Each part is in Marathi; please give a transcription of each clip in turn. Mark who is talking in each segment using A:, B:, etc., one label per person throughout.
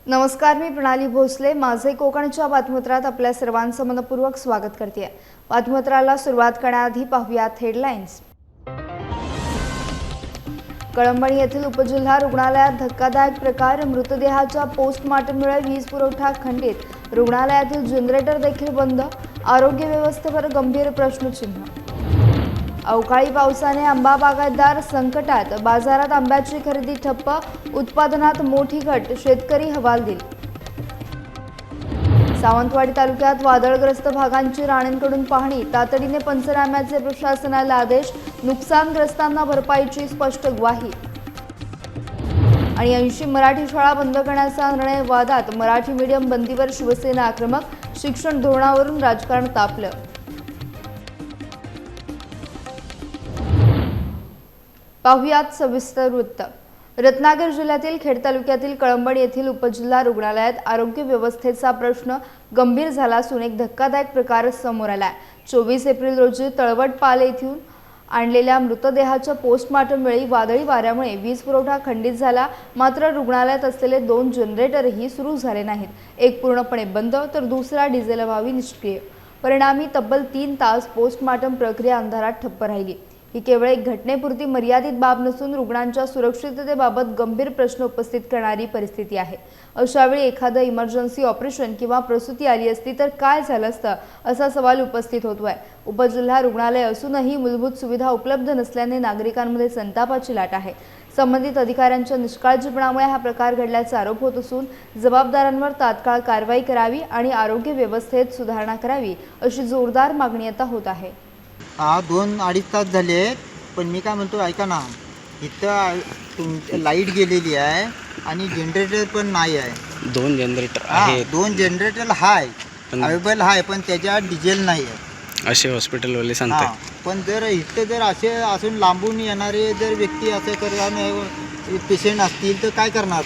A: नमस्कार, मी प्रणाली भोसले. माझे कोकणच्या बातमीपत्रात आपल्या सर्वांचं मनपूर्वक स्वागत करते. बातमीपत्राला सुरुवात करण्याआधी पाहूयात हेडलाईन्स. कळंबणी येथील उपजिल्हा रुग्णालयात धक्कादायक प्रकार. मृतदेहाच्या पोस्टमॉर्टममुळे वीज पुरवठा खंडित. रुग्णालयातील जनरेटर देखील बंद. आरोग्य व्यवस्थेवर गंभीर प्रश्नचिन्ह. अवकाळी पावसाने आंबा बागायतदार संकटात. बाजारात आंब्याची खरेदी ठप्प. उत्पादनात मोठी घट. शेतकरी हवालदिल. सावंतवाडी तालुक्यात वादळग्रस्त भागांची राणेंकडून पाहणी. तातडीने पंचनाम्याचे प्रशासनाला आदेश. नुकसानग्रस्तांना भरपाईची स्पष्ट ग्वाही. आणि 80 मराठी शाळा बंद करण्याचा निर्णय वादात. मराठी मीडियम बंदीवर शिवसेना आक्रमक. शिक्षण धोरणावरून राजकारण तापलं. पाहुयात सविस्तर वृत्त. रत्नागिरी जिल्ह्यातील खेड तालुक्यातील कळंबणी येथील उपजिल्हा रुग्णालयात आरोग्य व्यवस्थेचा प्रश्न गंभीर झाला असून एक धक्कादायक प्रकार समोर आलाय. 24 एप्रिल रोजी तळवटपाले येथून आणलेल्या मृतदेहाच्या पोस्टमॉर्टमवेळी वादळी वाऱ्यामुळे वीज पुरवठा खंडित झाला. मात्र रुग्णालयात असलेले 2 जनरेटरही सुरू झाले नाहीत. एक पूर्णपणे बंद तर दुसरा डिझेलअभावी निष्क्रिय. परिणामी तब्बल 3 तास पोस्टमॉर्टम प्रक्रिया अंधारात ठप्प राहिली. ही केवळ एक घटनेपुरती मर्यादित बाब नसून रुग्णांच्या सुरक्षिततेबाबत गंभीर प्रश्न उपस्थित करणारी परिस्थिती आहे. अशावेळी एखादं इमर्जन्सी ऑपरेशन किंवा प्रसूती आली असती तर काय झालं असतं, असा सवाल उपस्थित होतोय. उपजिल्हा रुग्णालय असूनही मूलभूत सुविधा उपलब्ध नसल्याने नागरिकांमध्ये संतापाची लाट आहे. संबंधित अधिकाऱ्यांच्या निष्काळजीपणामुळे हा प्रकार घडल्याचा आरोप होत असून जबाबदारांवर तात्काळ कारवाई करावी आणि आरोग्य व्यवस्थेत सुधारणा करावी, अशी जोरदार मागणी आता होत आहे.
B: 2-2.5 तास झाले आहेत, पण मी काय म्हणतो ऐका ना, इथं लाईट गेलेली आहे आणि जनरेटर पण नाही आहे.
C: 2 जनरेटर आहेत.
B: 2 जनरेटर आहे, अवेलेबल आहे, पण त्याच्यात डिझेल नाही आहे
C: असे हॉस्पिटलवाले सांगतात.
B: पण जर इथं जर असे असून लांबून येणारे जर व्यक्ती असे करताना पेशंट असतील तर काय करणार?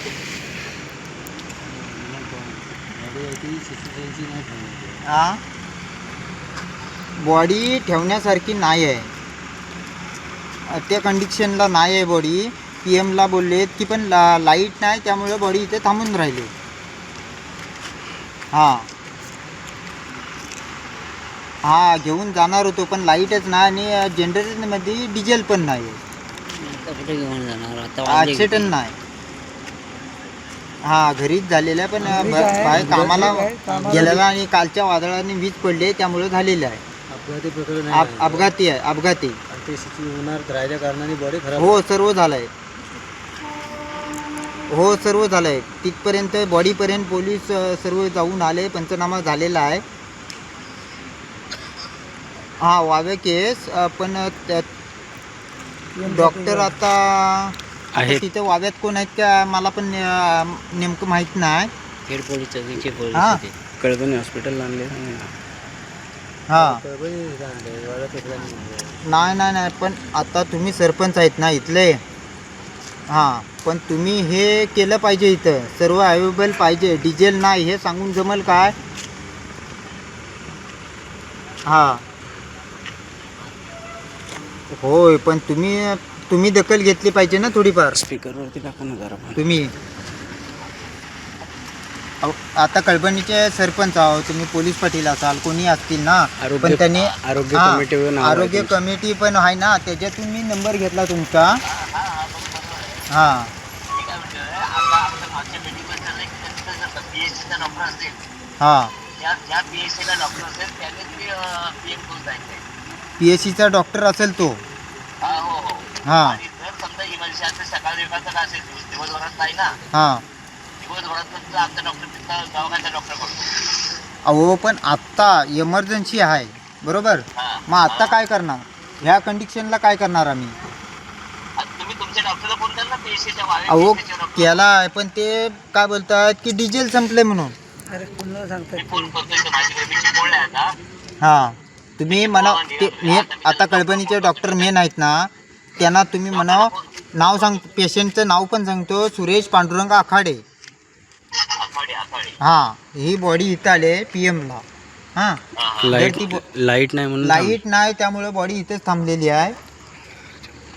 B: बॉडी ठेवण्यासारखी नाही आहे, त्या कंडिशनला नाही आहे बॉडी. PM ला बोललेत की पण लाईट नाही, त्यामुळे बॉडी इथे थांबून राहिली. घेऊन जाणार होतो पण लाईटच नाही आणि जनरेटरमध्ये डिझेल पण नाही. ॲक्सिडेंट नाही, घरीच झालेलं आहे, पण बाहेर कामाला गेलेला आणि कालच्या वादळाने वीज पडली त्यामुळे झालेलं आहे. अपघाती आहे, अपघाती
D: राहिल्या कारणाने बॉडी खराब.
B: हो, सर्व झालंय. हो, सर्व झालंय. तिथपर्यंत बॉडीपर्यंत पोलीस सर्व जाऊन आले, पंचनामा झालेला आहे. वावे केस, पण डॉक्टर आता
C: आहेत
B: तिथे वाव्यात कोण आहेत का मला पण नेमकं माहित नाही.
D: खेड पोलीस
C: कळबणी हॉस्पिटल आणले.
B: नाही, पण आता तुम्ही सरपंच आहेत ना इथले. पण तुम्ही हे केलं पाहिजे, इथं सर्व अवेलेबल पाहिजे. डिझेल नाही हे सांगून जमल काय? होय, पण तुम्ही दखल घेतली पाहिजे ना थोडीफार.
C: स्पीकरवरती टाका ना जरा.
B: तुम्ही आता कळबणीचे सरपंच आहोत, तुम्ही पोलीस पाटील असाल, कोणी असतील ना, पण त्यांनी आरोग्य कमिटी पण आहे ना, त्याच्यातून मी नंबर घेतला तुमचा. PSCचा डॉक्टर असेल तो. अहो, पण आत्ता इमर्जन्सी आहे, बरोबर? मग आत्ता काय करणार? ह्या कंडिशनला काय करणार आम्ही? अहो, केला आहे, पण ते काय बोलतात की डिझेल संपले म्हणून. तुम्ही म्हणा ते मी आता कळबणीचे डॉक्टर मेन आहेत ना, त्यांना तुम्ही म्हणा नाव सांग, पेशंटचं नाव पण सांगतो, सुरेश पांडुरंग आखाडे. ही बॉडी इथं आले PM ला.
C: लाईट नाही म्हणून
B: लाईट नाही, त्यामुळे बॉडी इथेच थांबलेली आहे.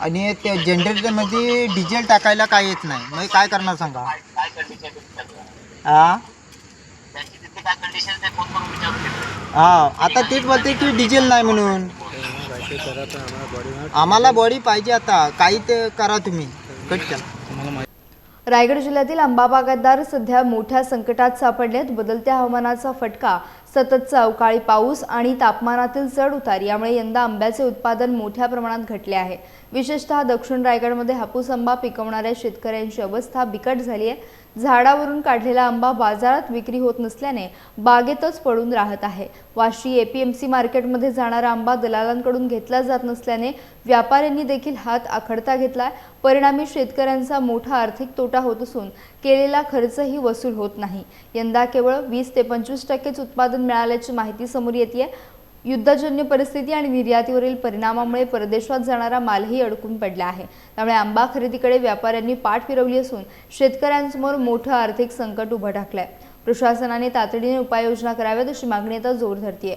B: आणि त्या जनरेटरमध्ये डिझेल टाकायला काय येत नाही, मग काय करणार सांगा? हा हा आता तेच बोलते की डिझेल नाही म्हणून
D: काहीतरी करा पण आम्हाला बॉडी होणार.
B: आम्हाला बॉडी पाहिजे आता काही ते करा तुम्ही कट करा.
A: रायगड जिल्ह्यातील आंबा बागायतदार सध्या मोठ्या संकटात सापडलेत. बदलत्या हवामानाचा फटका, सततचा अवकाळी पाऊस आणि तापमानातील चढ उतार यामुळे यंदा आंब्याचे उत्पादन मोठ्या प्रमाणात घटले आहे. विशेषतः दक्षिण रायगडमध्ये हापूस आंबा पिकवणाऱ्या शेतकऱ्यांची अवस्था बिकट झाली आहे. झाडावरून काढलेला आंबा बाजारात विक्री होत नसल्याने बागेतच पडून राहत आहे. वाशी एपीएमसी मार्केटमध्ये जाणारा आंबा दलालांकडून घेतला जात नसल्याने व्यापाऱ्यांनी देखील हात आखडता घेतलाय. परिणामी शेतकऱ्यांचा मोठा आर्थिक तोटा होत असून केलेला खर्चही वसूल होत नाही. यंदा केवळ 20 ते 25% उत्पादन मिळाल्याची माहिती समोर येते. युद्धजन्य परिस्थिती आणि निर्यातीवरील परिणामामुळे परदेशात जाणारा मालही अडकून पडला आहे. त्यामुळे आंबा खरेदीकडे व्यापाऱ्यांनी पाठ फिरवली असून शेतकऱ्यांसमोर मोठं आर्थिक संकट उभं ठाकलंय. प्रशासनाने तातडीने उपाययोजना कराव्यात अशी मागणी आता जोर धरतीये.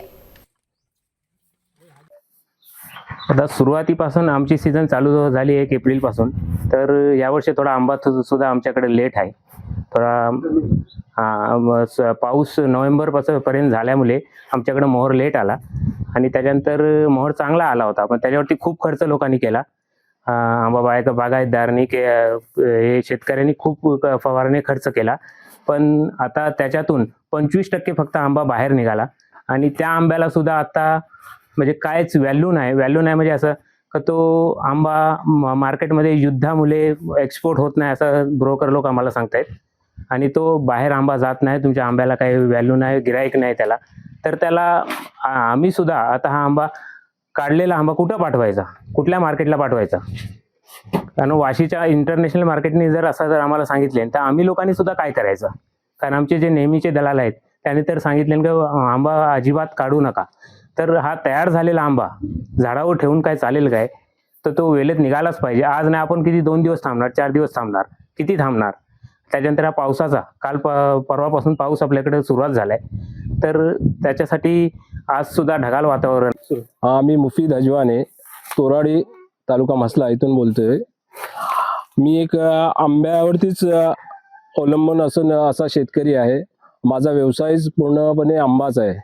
E: आता सुरुवातीपासून आमची सीझन चालू झाली 1 एप्रिलपासून, तर यावर्षी थोडा आंबा सुद्धा आमच्याकडे लेट आहे. थोडा पाऊस नोव्हेंबरपर्यंत झाल्यामुळे आमच्याकडे मोहर लेट आला आणि त्याच्यानंतर मोहर चांगला आला होता, पण त्याच्यावरती खूप खर्च लोकांनी केला. आंबा बागायतदारांनी हे शेतकऱ्यांनी खूप फवारणी खर्च केला, पण आता त्याच्यातून 25% फक्त आंबा बाहेर निघाला आणि त्या आंब्याला सुद्धा आता म्हणजे कायच व्हॅल्यू नाही म्हणजे असं का तो आंबा मार्केटमध्ये युद्धामुळे एक्सपोर्ट होत नाही असं ब्रोकर लोक आम्हाला सांगतायत आणि तो बाहेर आंबा जात नाही, तुमच्या आंब्याला काही व्हॅल्यू नाही, गिराईक नाही त्याला. तर त्याला आम्ही सुद्धा आता हा आंबा काढलेला आंबा कुठं पाठवायचा, कुठल्या मार्केटला पाठवायचा? कारण वाशीच्या इंटरनॅशनल मार्केटने जर आम्हाला सांगितले तर आम्ही लोकांनी सुद्धा काय करायचं? कारण आमचे जे नेहमीचे दलाल आहेत त्यांनी तर सांगितले की आंबा अजिबात काढू नका. तर हा तयार झालेला आंबा झाडावर ठेवून काय चालेल काय? तर तो वेळेत निघालाच पाहिजे. आज नाही आपण किती 2 दिवस थांबणार, 4 दिवस थांबणार, किती थांबणार? त्याच्यानंतर हा पावसाचा काल परवापासून पाऊस आपल्याकडे सुरुवात झालाय, तर त्याच्यासाठी आज सुद्धा ढगाळ वातावरण.
F: मी मुफीद अजवाने, तोराडी, तालुका म्हसला इथून बोलतोय. मी एक आंब्यावरतीच अवलंबून असा शेतकरी आहे. माझा व्यवसायच पूर्णपणे आंबाच आहे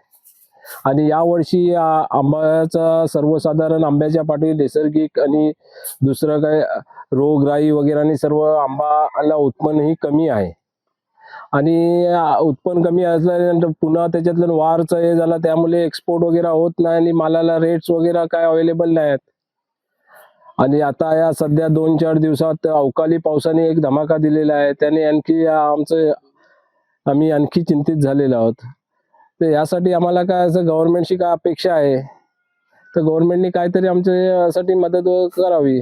F: आणि यावर्षी आंब्याचा सर्वसाधारण आंब्याच्या पाठी नैसर्गिक आणि दुसरं काय रोगराई वगैरे सर्व आंबाला उत्पन्नही कमी आहे आणि उत्पन्न कमी असल्यानंतर पुन्हा त्याच्यातलं वारचं हे झालं, त्यामुळे एक्सपोर्ट वगैरे होत नाही आणि मालाला रेट्स वगैरे काय अवेलेबल नाही आहेत. आणि आता या सध्या 2-4 दिवसात अवकाळी पावसाने एक धमाका दिलेला आहे, त्याने आम्ही आणखी चिंतित झालेलो आहोत. तर यासाठी आम्हाला काय असं गव्हर्नमेंटची काय अपेक्षा आहे, तर गव्हर्नमेंटने काहीतरी आमच्यासाठी मदत करावी.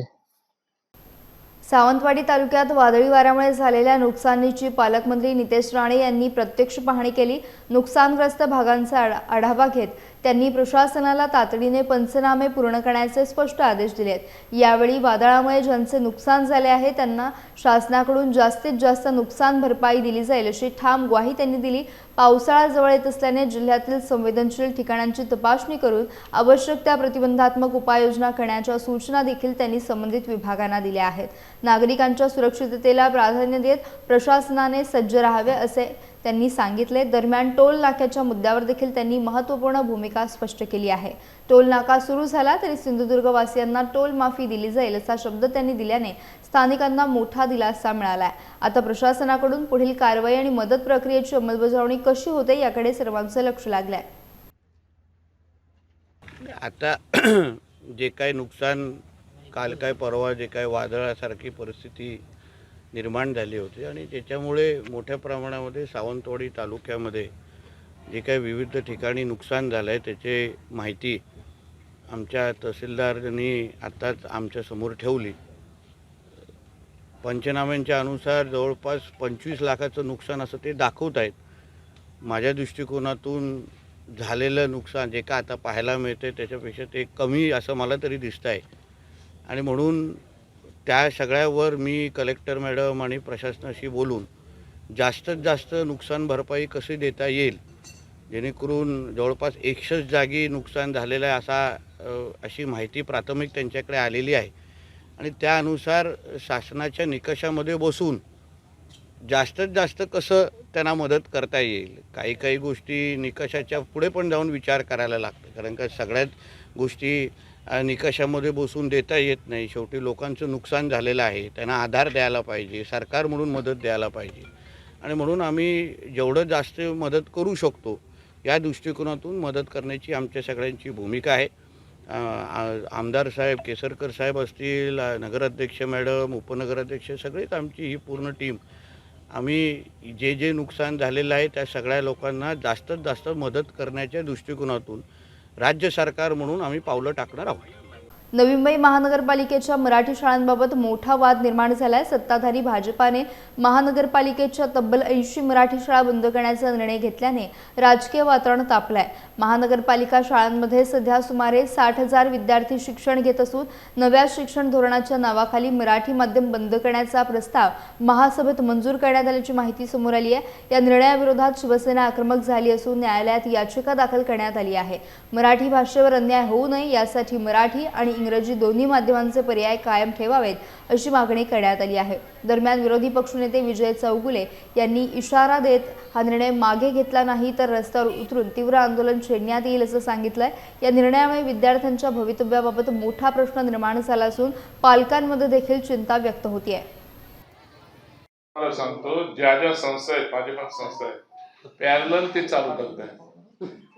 A: सावंतवाडी तालुक्यात वादळी वाऱ्यामुळे झालेल्या नुकसानीची पालकमंत्री नितेश राणे यांनी प्रत्यक्ष पाहणी केली. नुकसानग्रस्त भागांचा आढावा घेत त्यांनी प्रशासनाला तातडीने पंचनामे पूर्ण करण्याचे स्पष्ट आदेश दिलेत. यावेळी वादळामुळे ज्यांचे नुकसान झाले आहे त्यांना शासनाकडून जास्तीत जास्त नुकसान भरपाई दिली जाईल अशी ठाम ग्वाही त्यांनी दिली. पावसाळा जवळ येत असल्याने जिल्ह्यातील संवेदनशील ठिकाणांची तपासणी करून आवश्यक त्या प्रतिबंधात्मक उपाययोजना करण्याच्या सूचना देखील त्यांनी संबंधित विभागांना दिल्या आहेत. नागरिकांच्या सुरक्षिततेला प्राधान्य देत प्रशासनाने सज्ज राहावे असे त्यांनी सांगितले. दरम्यान टोल नाक्याच्या मुद्द्यावर देखील त्यांनी महत्त्वपूर्ण भूमिका स्पष्ट केली आहे. टोल नाका सुरू झाला तरी सिंधुदुर्गवासियांना टोल माफी दिली जाईल असा शब्द त्यांनी दिल्याने स्थानिकांना मोठा दिलासा मिळाला आहे. आता प्रशासनाकडून पुढील कारवाई आणि मदत प्रक्रियेची अंमलबजावणी कशी होते याकडे सर्वांचं लक्ष लागलंय.
G: आता जे काही नुकसान काल काय परवा जे काय वादळासारखी परिस्थिती निर्माण झाली होती आणि त्याच्यामुळे मोठ्या प्रमाणामध्ये सावंतवाडी तालुक्यामध्ये जे काही विविध ठिकाणी नुकसान झालं आहे त्याची माहिती आमच्या तहसीलदारांनी आत्ताच आमच्यासमोर ठेवली. पंचनाम्यांच्या अनुसार जवळपास 25 लाखाचं नुकसान असं ते दाखवत आहेत. माझ्या दृष्टिकोनातून झालेलं नुकसान जे का आता पाहायला मिळतं त्याच्यापेक्षा ते कमी असं मला तरी दिसतं आहे आणि म्हणून त्या सगळ्यावर मी कलेक्टर मॅडम आणि प्रशासनाशी बोलून जास्तीत जास्त नुकसान भरपाई कशी देता येईल जेणेकरून जवळपास 100 जागी नुकसान झालेलं आहे अशी माहिती प्राथमिक त्यांच्याकडे आलेली आहे आणि त्यानुसार शासनाच्या निकषामध्ये बसून जास्तीत जास्त कसं त्यांना मदत करता येईल. काही काही गोष्टी निकषाच्या पुढे पण जाऊन विचार करायला लागतं, कारण का सगळ्याच गोष्टी निकषामध्ये बसून देता येत नाही. शेवटी लोकांचं नुकसान झालेलं आहे, त्यांना आधार द्यायला पाहिजे, सरकार म्हणून मदत द्यायला पाहिजे. आणि म्हणून आम्ही जेवढं जास्त मदत करू शकतो या दृष्टिकोनातून मदत करण्याची आमच्या सगळ्यांची भूमिका आहे. आमदार साहेब, केसरकर साहेब असतील, नगराध्यक्ष मॅडम, उपनगराध्यक्ष, सगळेच आमची ही पूर्ण टीम आम्ही जे नुकसान झालेलं आहे त्या सगळ्या लोकांना जास्तीत जास्त मदत करण्याच्या दृष्टिकोनातून राज्य सरकार म्हणून आम्ही पावलं टाकणार आहोत.
A: नवी मुंबई महानगरपालिकेच्या मराठी शाळांबाबत मोठा वाद निर्माण झालाय. सत्ताधारी भाजपाने महानगरपालिकेच्या तब्बल 80 मराठी शाळा बंद करण्याचा निर्णय घेतल्याने राजकीय वातावरण तापलंय. महानगरपालिका शाळांमध्ये सध्या सुमारे 60,000 विद्यार्थी शिक्षण घेत असून नव्या शिक्षण धोरणाच्या नावाखाली मराठी माध्यम बंद करण्याचा प्रस्ताव महासभेत मंजूर करण्यात आल्याची माहिती समोर आली आहे. या निर्णयाविरोधात शिवसेना आक्रमक झाली असून न्यायालयात याचिका दाखल करण्यात आली आहे. मराठी भाषेवर अन्याय होऊ नये यासाठी मराठी आणि इंग्रजी दोन्ही माध्यमांचे पर्याय कायम ठेवावेत अशी मागणी करण्यात आली आहे. दरम्यान विरोधी पक्षनेते विजय चौगुले यांनी इशारा देत हा निर्णय मागे घेतला नाही तर रस्त्यावर उतरून तीव्र आंदोलन छेडण्यात येईल असं सांगितलंय. या निर्णयामुळे विद्यार्थ्यांच्या भवितव्याबाबत मोठा प्रश्न निर्माण झाला असून पालकांमध्ये देखील चिंता व्यक्त होतीये.
H: मला सांगतो, ज्या संस्था आहेत, माझे पण संस्था आहेत, पॅरलल ते चालू करतात.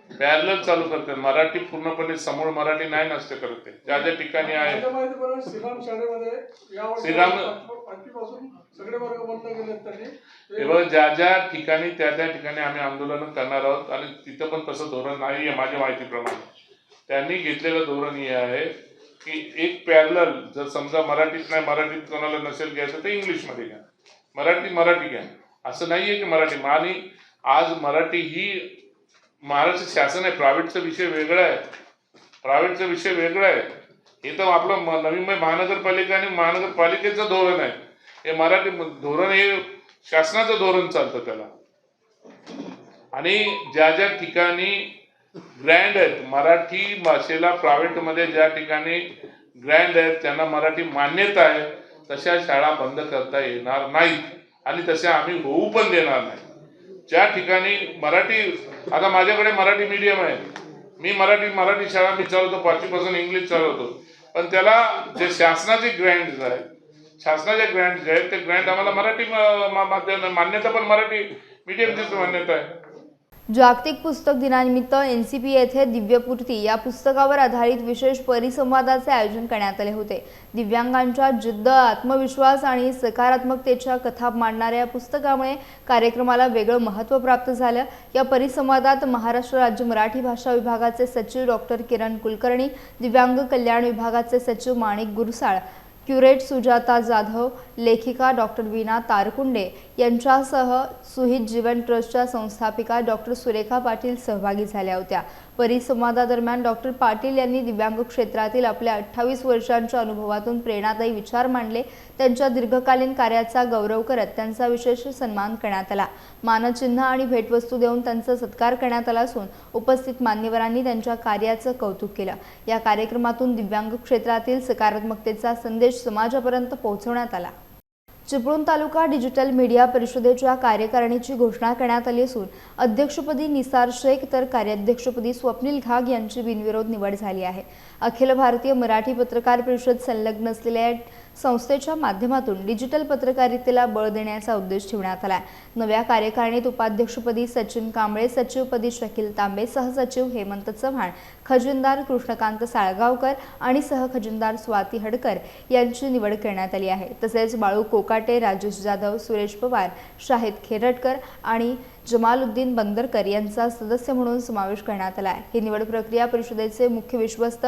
H: पॅरलल चालू करतात. मराठी पूर्णपणे समूळ मराठी नाही नसते करत ते. ज्या ठिकाणी आहे ज्या ठिकाणी त्या ठिकाणी आम्ही आंदोलन करणार आहोत. आणि तिथं पण तसं धोरण नाही आहे माझ्या माहितीप्रमाणे. त्यांनी घेतलेलं धोरण हे आहे की एक पॅरलल, जर समजा मराठीत नाही, मराठीत कोणाला नसेल घ्यायचं तर इंग्लिशमध्ये घ्या, मराठी घ्या. असं नाही आहे की मराठी. आणि आज मराठी ही महाराष्ट्र शासन आहे. प्रायव्हेटचा विषय वेगळा आहे, प्रायव्हेटचा विषय वेगळा आहे. हे तर आपलं नवी मुंबई महानगरपालिका आणि महानगरपालिकेचं धोरण आहे. हे मराठी धोरण हे शासनाचं धोरण चालतं त्याला. आणि ज्या ठिकाणी ग्रँड आहेत मराठी भाषेला, प्रायव्हेटमध्ये ज्या ठिकाणी ग्रँड आहेत त्यांना मराठी मान्यता आहे, तशा शाळा बंद करता येणार नाहीत आणि तशा आम्ही होऊ पण देणार नाही. ज्या ठिकाणी मराठी, आता माझ्याकडे मराठी मीडियम आहे, मी मराठी शाळा मी चालवतो, 5वी पासून इंग्लिश चालवतो. पण त्याला जे शासनाचे ग्रँट्स आहेत, ते ग्रँट आम्हाला मराठी माध्यम मान्यता, पण मराठी मीडियमचीच मान्यता आहे.
A: जागतिक पुस्तक दिनानिमित्त NCP येथे दिव्यपूर्ती या पुस्तकावर आधारित विशेष परिसंवादाचे आयोजन करण्यात आले होते. दिव्यांगांच्या जिद्द, आत्मविश्वास आणि सकारात्मकतेच्या कथा मांडणाऱ्या या पुस्तकामुळे कार्यक्रमाला वेगळं महत्त्व प्राप्त झालं. या परिसंवादात महाराष्ट्र राज्य मराठी भाषा विभागाचे सचिव डॉक्टर किरण कुलकर्णी, दिव्यांग कल्याण विभागाचे सचिव माणिक गुरसाळ, क्युरेट सुजाता जाधव, लेखिका डॉक्टर वीणा तारकुंडे यांच्यासह सुहित जीवन ट्रस्टच्या संस्थापिका डॉक्टर सुरेखा पाटील सहभागी झाल्या होत्या. परिसंवादादरम्यान डॉक्टर पाटील यांनी दिव्यांग क्षेत्रातील आपल्या 28 वर्षांच्या अनुभवातून प्रेरणादायी विचार मांडले. त्यांच्या दीर्घकालीन कार्याचा गौरव करत त्यांचा विशेष सन्मान करण्यात आला. मानचिन्ह आणि भेटवस्तू देऊन त्यांचा सत्कार करण्यात आला असून उपस्थित मान्यवरांनी त्यांच्या कार्याचं कौतुक केलं. या कार्यक्रमातून दिव्यांग क्षेत्रातील सकारात्मकतेचा संदेश समाजापर्यंत पोहोचवण्यात आला. चिपळूण तालुका डिजिटल मीडिया परिषदेच्या कार्यकारिणीची घोषणा करण्यात आली असून अध्यक्षपदी निसार शेख तर कार्याध्यक्षपदी स्वप्नील घाग यांची बिनविरोध निवड झाली आहे. अखिल भारतीय मराठी पत्रकार परिषद संलग्न असलेल्या संस्थेच्या माध्यमातून डिजिटल पत्रकारितेला बळ देण्याचा उद्देश ठेवण्यात आला. नव्या कार्यकारिणीत उपाध्यक्षपदी सचिन कांबळे, सचिवपदी शकील तांबे, सहसचिव हेमंत चव्हाण, खजिनदार कृष्णकांत साळगावकर आणि सहखजिनदार स्वाती हडकर यांची निवड करण्यात आली आहे. तसेच बाळू कोकाटे, राजेश जाधव, सुरेश पवार, शाहिद खेरटकर आणि जमालुद्दीन बंदरकर यांचा सदस्य म्हणून समावेश करण्यात आला आहे. ही निवड प्रक्रिया परिषदेचे मुख्य विश्वस्त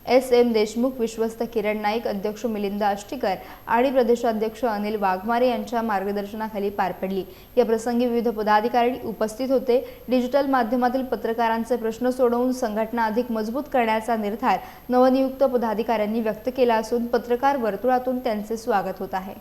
A: SM देशमुख, विश्वस्त किरण नाईक, अध्यक्ष मिलिंद आष्टीकर आणि प्रदेशाध्यक्ष अनिल वाघमारे यांच्या मार्गदर्शनाखाली पार पडली. या प्रसंगी विविध पदाधिकारी उपस्थित होते. डिजिटल माध्यमातील पत्रकारांचे प्रश्न सोडवून संघटना अधिक मजबूत करण्याचा निर्धार नवनियुक्त पदाधिकाऱ्यांनी व्यक्त केला असून पत्रकार वर्तुळातून त्यांचे स्वागत होत आहे.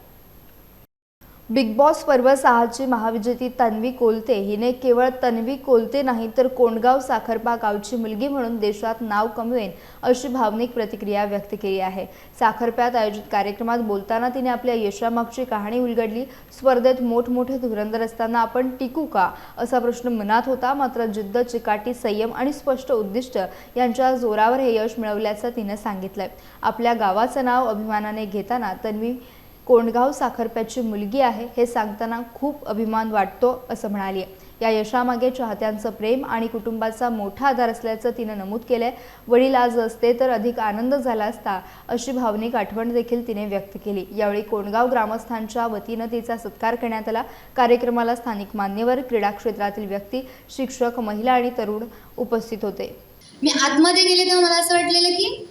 A: बिग बॉस पर्व 6ची महाविजेती तन्वी कोलते हिने केवळ तन्वी कोलते नाही तर कोंडगाव साखरपा गावची मुलगी म्हणून देशात नाव कमवेन अशी भावनिक प्रतिक्रिया व्यक्त केली आहे. साखरप्यात आयोजित कार्यक्रमात बोलताना तिने आपल्या यशामागची कहाणी उलगडली. स्पर्धेत मोठमोठे धुरंदर असताना आपण टिकू का असा प्रश्न मनात होता, मात्र जिद्द, चिकाटी, संयम आणि स्पष्ट उद्दिष्ट यांच्या जोरावर हे यश मिळवल्याचं तिने सांगितलंय. आपल्या गावाचं नाव अभिमानाने घेताना तन्वी कोंडगाव साखरप्याची मुलगी आहे हे सांगताना खूप अभिमान वाटतो असं म्हणाली. या यशामागे चाहत्यांचं प्रेम आणि कुटुंबाचा मोठा आधार असल्याचं तिने नमूद केलंय. वडील आज असते तर अधिक आनंद झाला असता अशी भावनिक आठवण देखील तिने व्यक्त केली. यावेळी कोंडगाव ग्रामस्थांच्या वतीनं तिचा सत्कार करण्यात आला. कार्यक्रमाला स्थानिक मान्यवर, क्रीडा क्षेत्रातील व्यक्ती, शिक्षक, महिला आणि तरुण उपस्थित होते.
I: मी आतमध्ये गेले तेव्हा मला असं वाटलेलं की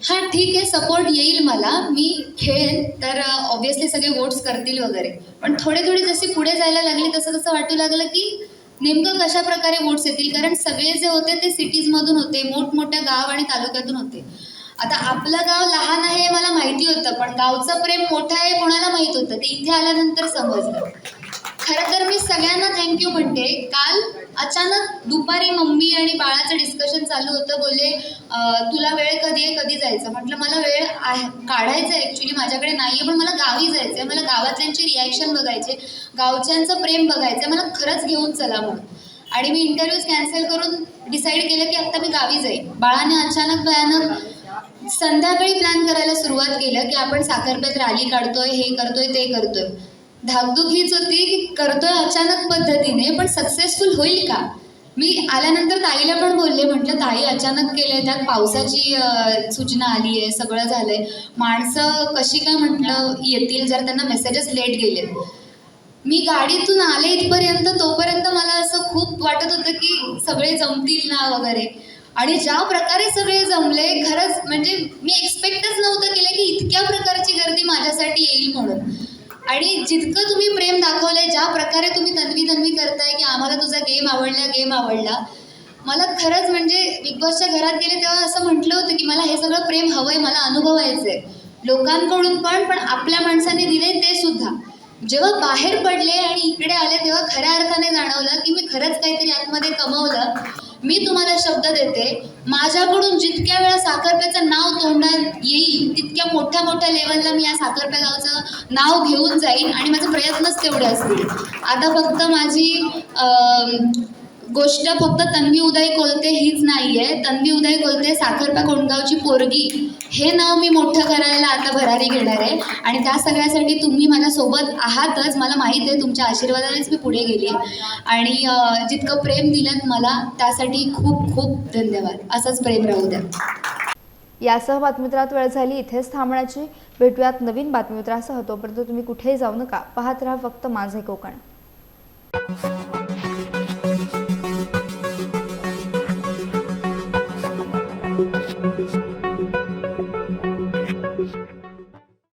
I: हां ठीक आहे, सपोर्ट येईल मला, मी खेळेन तर ऑब्व्हियसली सगळे वोट्स करतील वगैरे. पण थोडे जसे पुढे जायला लागले तसं वाटू लागलं की नेमकं कशा प्रकारे वोट्स येतील. कारण सगळे जे होते ते सिटीजमधून होते, मोठमोठ्या गाव आणि तालुक्यातून होते. आता आपलं गाव लहान आहे हे मला माहिती होतं, पण गावचं प्रेम मोठं आहे कोणाला माहीत होतं, ते इथे आल्यानंतर समजलं. खरं तर मी सगळ्यांना थँक्यू म्हणते. काल अचानक दुपारी मम्मी आणि बाळाचं डिस्कशन चालू होतं. बोलले तुला वेळ कधी आहे, कधी जायचं. म्हटलं मला वेळ काढायचं आहे ॲक्च्युली, माझ्याकडे नाही आहे, पण मला गावी जायचं आहे. मला गावातल्यांची रिॲक्शन बघायचे, गावच्यांचं प्रेम बघायचं आहे, मला खरंच घेऊन चला म्हणून. आणि मी इंटरव्ह्यूज कॅन्सल करून डिसाईड केलं की आत्ता मी गावी जाईन. बाळाने अचानक भयानक संध्याकाळी प्लॅन करायला सुरुवात केलं की आपण साखरप्यात रॅली काढतोय, हे करतोय, ते करतोय. धाकधूक हीच होती की करतोय अचानक पद्धतीने, पण सक्सेसफुल होईल का. मी आल्यानंतर ताईला पण बोलले, म्हटलं ताई अचानक केलंय, त्यात पावसाची सूचना आली आहे, सगळं झालंय, माणसं कशी काय म्हटलं येतील जर त्यांना मेसेजेस लेट गेले. मी गाडीतून आले इथपर्यंत, तोपर्यंत मला असं खूप वाटत होतं की सगळे जमतील ना वगैरे. आणि ज्या प्रकारे सगळे जमले, खरंच म्हणजे मी एक्सपेक्टच नव्हतं केलं की इतक्या प्रकारची गर्दी माझ्यासाठी येईल म्हणून. आणि जितकं तुम्ही प्रेम दाखवलंय, ज्या प्रकारे तुम्ही तन्वी करताय की आम्हाला तुझा गेम आवडला, मला खरंच म्हणजे बिग बॉसच्या घरात गेले तेव्हा असं म्हटलं होतं की मला हे सगळं प्रेम हवंय, मला अनुभवायचंय लोकांकडून पण आपल्या माणसाने दिले ते सुद्धा. जेव्हा बाहेर पडले आणि इकडे आले तेव्हा खऱ्या अर्थाने जाणवलं की मी खरंच काहीतरी आतमध्ये कमवलं. मी तुम्हाला शब्द देते, माझ्याकडून जितक्या वेळा साखरप्याचं नाव तोंडात येईल तितक्या मोठ्या लेवलला मी या साखरप्या गावचं नाव घेऊन जाईन आणि माझे प्रयत्नच तेवढे असतील. आता फक्त माझी गोष्ट फक्त तन्वी उदय कोलते हीच नाही आहे. तन्वी उदय कोलते साखरपा कोंडगावची पोरगी हे नाव मी मोठं करायला आता भरारी घेणार आहे. आणि त्या सगळ्यासाठी तुम्ही माझ्यासोबत आहातच, मला माहीत आहे. तुमच्या आशीर्वादानेच मी पुढे गेली आणि जितकं प्रेम दिलं मला त्यासाठी खूप खूप धन्यवाद. असंच प्रेम राहू द्या.
A: यासह बातमीपत्रात वेळ झाली इथेच थांबण्याची. भेटूयात नवीन बातमीपत्रासह. तोपर्यंत तुम्ही कुठेही जाऊ नका, पाहत राहा फक्त माझे कोकण.